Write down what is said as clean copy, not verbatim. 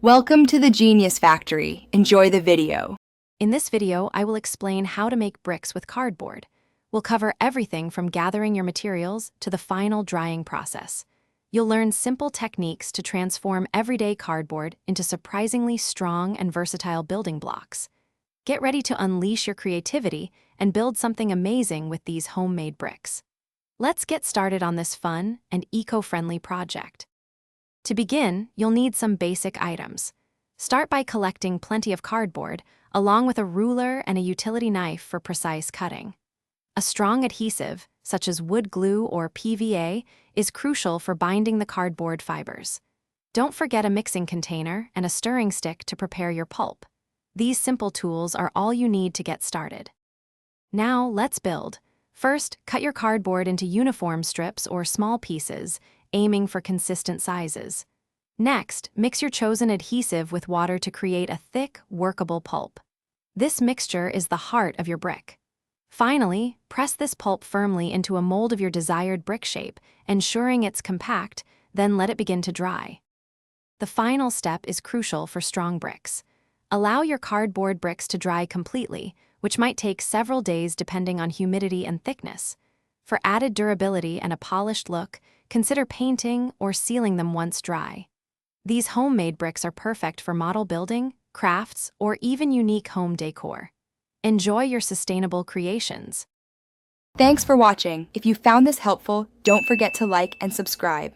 Welcome to the Genius Factory. Enjoy the video. In this video, I will explain how to make bricks with cardboard. We'll cover everything from gathering your materials to the final drying process. You'll learn simple techniques to transform everyday cardboard into surprisingly strong and versatile building blocks. Get ready to unleash your creativity and build something amazing with these homemade bricks. Let's get started on this fun and eco-friendly project. To begin, you'll need some basic items. Start by collecting plenty of cardboard, along with a ruler and a utility knife for precise cutting. A strong adhesive, such as wood glue or PVA, is crucial for binding the cardboard fibers. Don't forget a mixing container and a stirring stick to prepare your pulp. These simple tools are all you need to get started. Now, let's build. First, cut your cardboard into uniform strips or small pieces, aiming for consistent sizes. Next, mix your chosen adhesive with water to create a thick, workable pulp. This mixture is the heart of your brick. Finally, press this pulp firmly into a mold of your desired brick shape, ensuring it's compact, then let it begin to dry. The final step is crucial for strong bricks. Allow your cardboard bricks to dry completely, which might take several days depending on humidity and thickness. For added durability and a polished look, consider painting or sealing them once dry. These homemade bricks are perfect for model building, crafts, or even unique home decor. Enjoy your sustainable creations. Thanks for watching. If you found this helpful, don't forget to like and subscribe.